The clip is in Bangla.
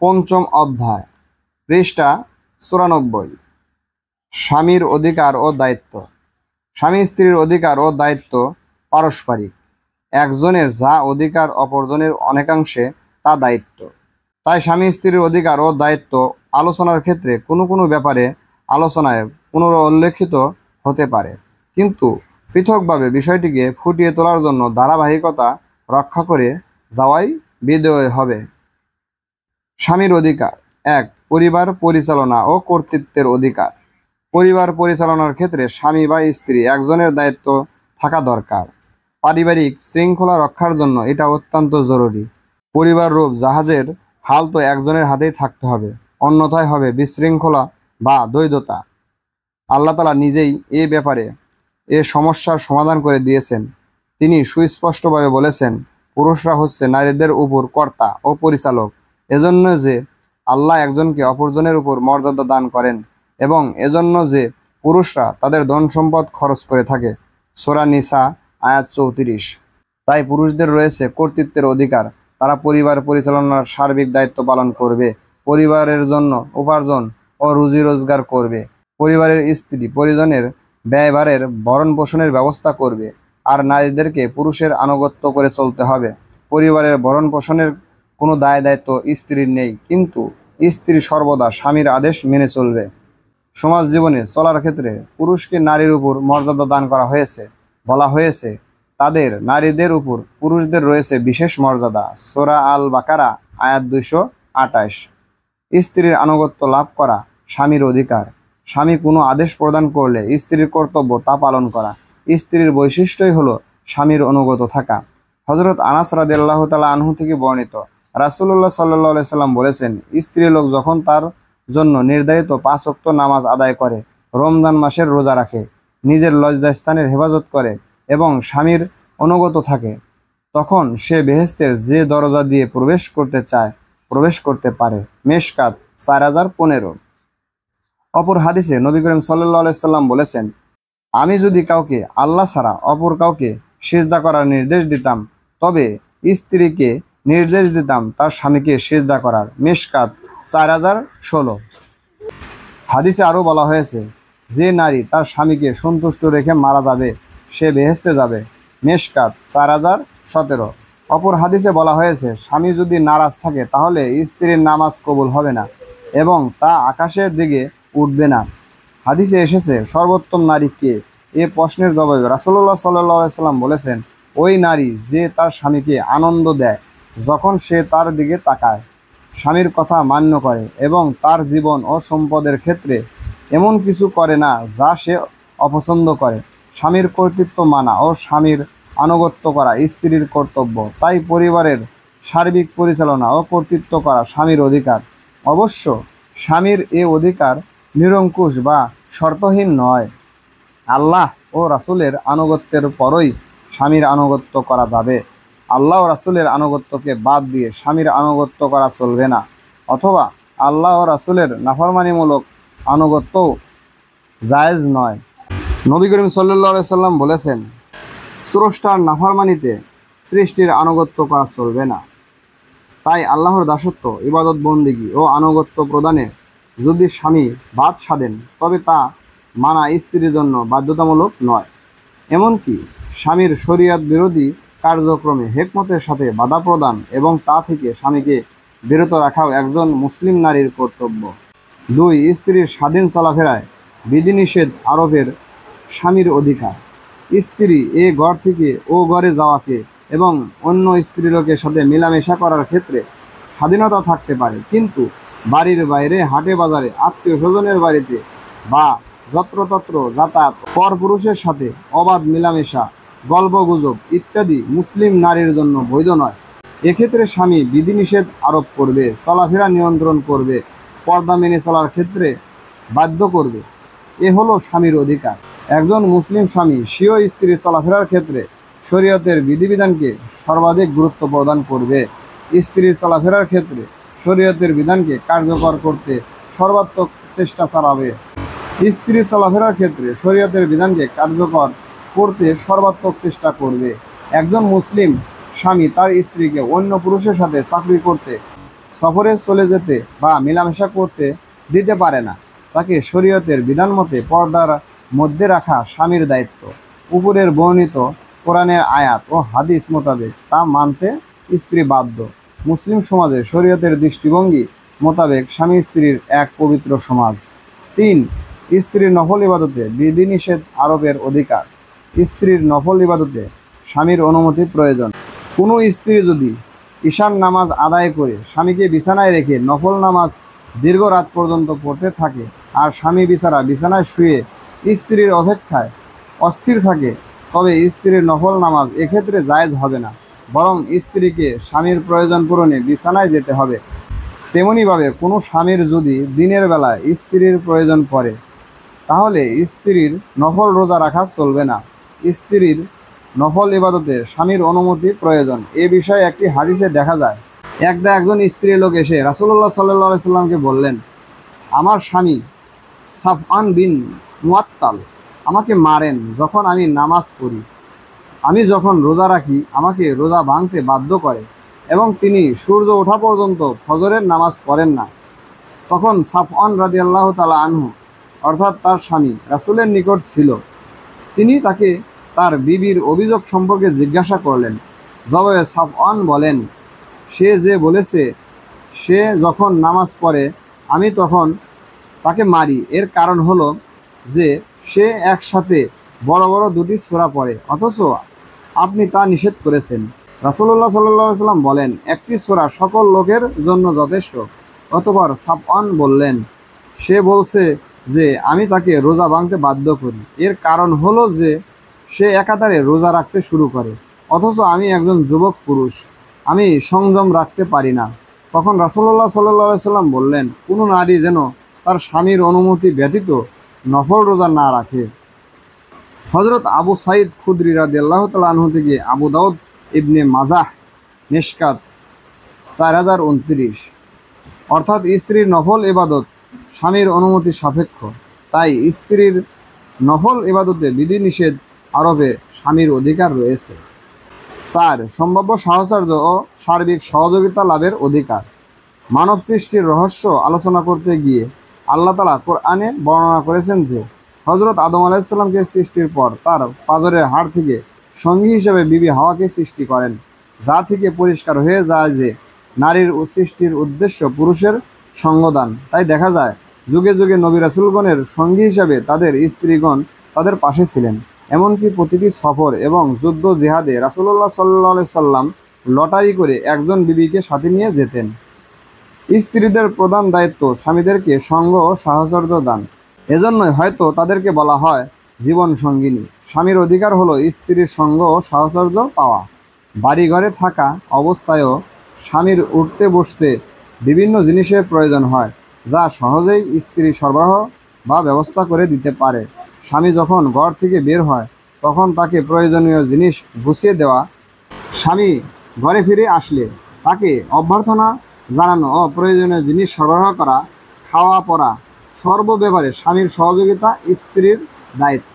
পঞ্চম অধ্যায়, পৃষ্ঠা ৯৪। স্বামীর অধিকার ও দায়িত্ব। স্বামী স্ত্রীর অধিকার ও দায়িত্ব পারস্পরিক। একজনের যা অধিকার অপরজনের অনেকাংশে তা দায়িত্ব। তাই স্বামী স্ত্রীর অধিকার ও দায়িত্ব আলোচনার ক্ষেত্রে কোনো কোনো ব্যাপারে আলোচনায় পুনরুল্লেখিত হতে পারে, কিন্তু পৃথকভাবে বিষয়টিকে ফুটিয়ে তোলার জন্য ধারাবাহিকতা রক্ষা করে যাওয়াই বিধেয় হবে। স্বামীর অধিকার। ১. পরিবার পরিচালনা ও কর্তৃত্বের অধিকার। পরিবার পরিচালনার ক্ষেত্রে স্বামী বা স্ত্রী একজনের দায়িত্ব থাকা দরকার। পারিবারিক শৃঙ্খলা রক্ষার জন্য এটা অত্যন্ত জরুরি। পরিবার রূপ জাহাজের হাল তো একজনের হাতেই থাকতে হবে, অন্যথায় হবে বিশৃঙ্খলা বা দ্বৈধতা। আল্লাহ তাআলা নিজেই এ ব্যাপারে এ সমস্যার সমাধান করে দিয়েছেন। তিনি সুস্পষ্টভাবে বলেছেন, পুরুষরা হচ্ছে নারীদের উপর কর্তা ও পরিচালক, এজন্য যে আল্লাহ একজনকে অপরজনের উপর মর্যাদা দান করেন এবং এজন্য যে পুরুষরা তাদের ধন সম্পদ খরচ করে থাকে। সূরা নিসা আয়াত ৩৪। তাই পুরুষদের রয়েছে কর্তৃত্বের অধিকার। তারা পরিবার পরিচালনার সার্বিক দায়িত্ব পালন করবে, পরিবারের জন্য উপার্জন ও রুজি রোজগার করবে, পরিবারের স্ত্রী পরিজনের ব্যয়ভারের ভরণ পোষণের ব্যবস্থা করবে, আর নারীদেরকে পুরুষের আনুগত্য করে চলতে হবে। পরিবারের ভরণ পোষণের কোনো দায় দায়িত্ব স্ত্রীর নেই, কিন্তু স্ত্রী সর্বদা স্বামীর আদেশ মেনে চলবে। সমাজ জীবনে চলার ক্ষেত্রে পুরুষকে নারীর উপর মর্যাদা দান করা হয়েছে। বলা হয়েছে, তাদের নারীদের উপর পুরুষদের রয়েছে বিশেষ মর্যাদা। সূরা আল বাকারা আয়াত ২২৮। স্ত্রীর আনুগত্য লাভ করা স্বামীর অধিকার। স্বামী কোনো আদেশ প্রদান করলে স্ত্রীর কর্তব্য তা পালন করা। স্ত্রীর বৈশিষ্ট্যই হলো স্বামীর অনুগত থাকা। হযরত আনাস রাদিয়াল্লাহু তাআলা আনহু থেকে বর্ণিত, রাসূলুল্লাহ সাল্লাল্লাহু আলাইহি সাল্লাম বলেছেন, স্ত্রী লোক যখন তার জন্য নির্ধারিত ৫ ওয়াক্ত নামাজ আদায় করে, রমজান মাসের রোজা রাখে, নিজের লজ্জাস্থানের হেফাজত করে এবং স্বামীর অনুগত থাকে, তখন সে বেহেশতের যে দরজা দিয়ে প্রবেশ করতে চায় প্রবেশ করতে পারে। মেশকাত ৪০১৫। অপর হাদিসে নবী করিম সাল্লাল্লাহু আলাইহি সাল্লাম বলেছেন, আমি যদি কাউকে আল্লাহ ছাড়া অপর কাউকে সিজদা করার নির্দেশ দিতাম, তবে স্ত্রীকে নির্দেশ দিতাম তার স্বামীকে সিজদা করার। মেশকাত ৪০১৬। হাদিসে আরও বলা হয়েছে, যে নারী তার স্বামীকে সন্তুষ্ট রেখে মারা যাবে সে বেহেশতে যাবে। মেশকাত ৪০১৭। অপর হাদিসে বলা হয়েছে, স্বামী যদি নারাজ থাকে তাহলে স্ত্রীর নামাজ কবুল হবে না এবং তা আকাশের দিকে উঠবে না। হাদিসে এসেছে, সর্বোত্তম নারী কে? এ প্রশ্নের জবাবে রাসূলুল্লাহ সাল্লাল্লাহু আলাইহি সাল্লাম বলেছেন, ওই নারী যে তার স্বামীকে আনন্দ দেয় যখন সে তার দিকে তাকায়, স্বামীর কথা মান্য করে এবং তার জীবন ও সম্পদের ক্ষেত্রে এমন কিছু করে না যা সে অপছন্দ করে। স্বামীর কর্তৃত্ব মানা ও স্বামীর আনুগত্য করা স্ত্রীর কর্তব্য। তাই পরিবারের সার্বিক পরিচালনা ও কর্তৃত্ব করা স্বামীর অধিকার। অবশ্য স্বামীর এ অধিকার নিরঙ্কুশ বা শর্তহীন নয়। আল্লাহ ও রাসূলের আনুগত্যের পরই স্বামীর আনুগত্য করা যাবে। আল্লাহ ও রাসূলের আনুগত্যকে বাদ দিয়ে স্বামীর আনুগত্য করা চলবে না, অথবা আল্লাহ ও রাসূলের নাফরমানিমূলক আনুগত্যও জায়েজ নয়। নবী করিম সাল্লাল্লাহু আলাইহি সাল্লাম বলেছেন, স্রষ্টার নাফরমানিতে সৃষ্টির আনুগত্য করা চলবে না। তাই আল্লাহর দাসত্ব, ইবাদত বন্দেগী ও আনুগত্য প্রদানে যদি স্বামী বাদ সাধেন, তবে তা মানা স্ত্রীর জন্য বাধ্যতামূলক নয়। এমনকি স্বামীর শরীয়ত বিরোধী কার্যক্রমে হেকমতের সাথে বাধা প্রদান এবং তা থেকে স্বামীকে বিরত রাখাও একজন মুসলিম নারীর কর্তব্য। ২. স্ত্রীর স্বাধীন চলাফেরায় বিধিনিষেধ আরোপের স্বামীর অধিকার। স্ত্রী এ ঘর থেকে ও ঘরে যাওয়াকে এবং অন্য স্ত্রীলোকের সাথে মেলামেশা করার ক্ষেত্রে স্বাধীনতা থাকতে পারে, কিন্তু বাড়ির বাইরে, হাটে বাজারে, আত্মীয় স্বজনের বাড়িতে বা যত্রতত্র যাতায়াত, পরপুরুষের সাথে অবাধ মেলামেশা, গল্পগুজব ইত্যাদি মুসলিম নারীর জন্য বৈধ নয়। এক্ষেত্রে স্বামী বিধিনিষেধ আরোপ করবে, চলাফেরা নিয়ন্ত্রণ করবে, পর্দা মেনে চলার ক্ষেত্রে বাধ্য করবে। এ হলো স্বামীর অধিকার। একজন মুসলিম স্বামী স্বীয় স্ত্রীর চলাফেরার ক্ষেত্রে শরীয়তের বিধিবিধানকে সর্বাধিক গুরুত্ব প্রদান করবে। স্ত্রীর চলাফেরার ক্ষেত্রে শরীয়তের বিধানকে কার্যকর করতে সর্বাত্মক চেষ্টা চালাবে। স্ত্রীর চলাফেরার ক্ষেত্রে শরীয়তের বিধানকে কার্যকর করতে সর্বাত্মক চেষ্টা করবে। একজন মুসলিম স্বামী তার স্ত্রীকে অন্য পুরুষের সাথে চাকরি করতে সফরে চলে যেতে বা মেলামেশা করতে দিতে পারে না। তাকে শরীয়তের বিধান মতে পর্দার মধ্যে রাখা স্বামীর দায়িত্ব। উপরের বর্ণিত কোরআনের আয়াত ও হাদিস মোতাবেক তা মানতে স্ত্রী বাধ্য। মুসলিম সমাজে শরীয়তের দৃষ্টিভঙ্গি মোতাবেক স্বামী স্ত্রীর এক পবিত্র সমাজ। 3. স্ত্রীর নফল ইবাদতে বিধিনিষেধ আরোপের অধিকার। স্ত্রীর নফল ইবাদতে স্বামীর অনুমতি প্রয়োজন। কোনো স্ত্রী যদি ঈশান নামাজ আদায় করে স্বামীকে বিছানায় রেখে নফল নামাজ দীর্ঘ রাত পর্যন্ত পড়তে থাকে আর স্বামী বেচারা বিছানায় শুয়ে স্ত্রীর অপেক্ষায় অস্থির থাকে, তবে স্ত্রীর নফল নামাজ এক্ষেত্রে জায়েজ হবে না, বরং স্ত্রীকে স্বামীর প্রয়োজন পূরণে বিছানায় যেতে হবে। তেমনিভাবে কোনো স্বামীর যদি দিনের বেলায় স্ত্রীর প্রয়োজন পড়ে তাহলে স্ত্রীর নফল রোজা রাখা চলবে না। স্ত্রীর নফল ইবাদতে স্বামীর অনুমতি প্রয়োজন। এ বিষয়ে একটি হাদিসে দেখা যায়, একজন স্ত্রী লোক এসে রাসূলুল্লাহ সাল্লাল্লাহু আলাইহি সাল্লামকে বললেন, আমার স্বামী সাফওয়ান বিন মুআত্তাল আমাকে মারেন যখন আমি নামাজ পড়ি। আমি যখন রোজা রাখি আমাকে রোজা ভাঙতে বাধ্য করে এবং তিনি সূর্য ওঠা পর্যন্ত ফজরের নামাজ পড়েন না। তখন সাফওয়ান রাদিয়াল্লাহু তাআলা আনহু অর্থাৎ তার স্বামী রাসূলের নিকট ছিল। তিনি তাকে তার বিবির অভিযোগ সম্পর্কে জিজ্ঞাসা করলেন। জবাবে সাফওয়ান বলেন, সে যে বলেছে সে যখন নামাজ পড়ে আমি তখন তাকে মারি, এর কারণ হলো যে সে একসাথে বড় বড় দুটি সূরা পড়ে, অথচ আপনি তা নিষেধ করেছেন। রাসূলুল্লাহ সাল্লাল্লাহু আলাইহি ওয়াসাল্লাম বলেন, একটি সূরা সকল লোকের জন্য যথেষ্ট। অতঃপর সাফওয়ান বললেন, সে বলছে যে আমি তাকে রোজা ভাঙতে বাধ্য করি, এর কারণ হলো যে সে একাধারে রোজা রাখতে শুরু করে, অথচ আমি একজন যুবক পুরুষ, আমি সংযম রাখতে পারি না। তখন রাসূলুল্লাহ সাল্লাল্লাহু আলাইহি ওয়াসাল্লাম বললেন, কোনো নারী যেন তার স্বামীর অনুমতি ব্যতীত নফল রোজা না রাখে। হযরত আবু সাঈদ খুদরি রাদিয়াল্লাহু তাআলা আনহু থেকে আবু দাউদ ইবনে মাজাহ মিশকাত 4029, অর্থাৎ স্ত্রীর নফল ইবাদত স্বামীর অনুমতি সাপেক্ষ, তাই স্ত্রীর নফল ইবাদতে বিধিনিষেধ আরোপে স্বামীর অধিকার রয়েছে। 4. সম্ভাব্য সাহচর্য ও সার্বিক সহযোগিতা লাভের অধিকার। মানব সৃষ্টির রহস্য আলোচনা করতে গিয়ে আল্লাহ তাআলা কোরআনে বর্ণনা করেছেন যে হযরত আদম আলাইহিস সালামকে সৃষ্টির পর তার পাঁজরের হাড় থেকে সঙ্গী হিসেবে বিবি হাওয়াকে সৃষ্টি করেন, যা থেকে পরিষ্কার হয়ে যায় যে নারীর সৃষ্টির উদ্দেশ্য পুরুষের সঙ্গদান। তাই দেখা যায় যুগে যুগে নবী রাসূলগণের সঙ্গী হিসাবে তাদের স্ত্রীগণ তাদের পাশে ছিলেন। এমনকি প্রতিটি সফর এবং যুদ্ধ জিহাদে রাসূলুল্লাহ সাল্লাল্লাহু আলাইহি সাল্লাম লটারি করে একজন বিবিকে সাথে নিয়ে যেতেন। স্ত্রীদের প্রধান দায়িত্ব স্বামীদেরকে সঙ্গ ও সাহচর্য দান। এজন্যই হয়তো তাদেরকে বলা হয় জীবন সঙ্গিনী। স্বামীর অধিকার হলো স্ত্রীর সঙ্গ ও সাহচর্য পাওয়া। বাড়ি ঘরে থাকা অবস্থায়ও স্বামীর উঠতে বসতে বিভিন্ন জিনিসের প্রয়োজন হয়, যা সহজেই স্ত্রী সরবরাহ বা ব্যবস্থা করে দিতে পারে। স্বামী যখন ঘর থেকে বের হয় তখন তাকে প্রয়োজনীয় জিনিস গুছিয়ে দেওয়া, স্বামী ঘরে ফিরে আসলে তাকে অভ্যর্থনা জানানো ও প্রয়োজনীয় জিনিস সরবরাহ করা, খাওয়া পরা সর্ব ব্যাপারে স্বামীর সহযোগিতা স্ত্রীর দায়িত্ব।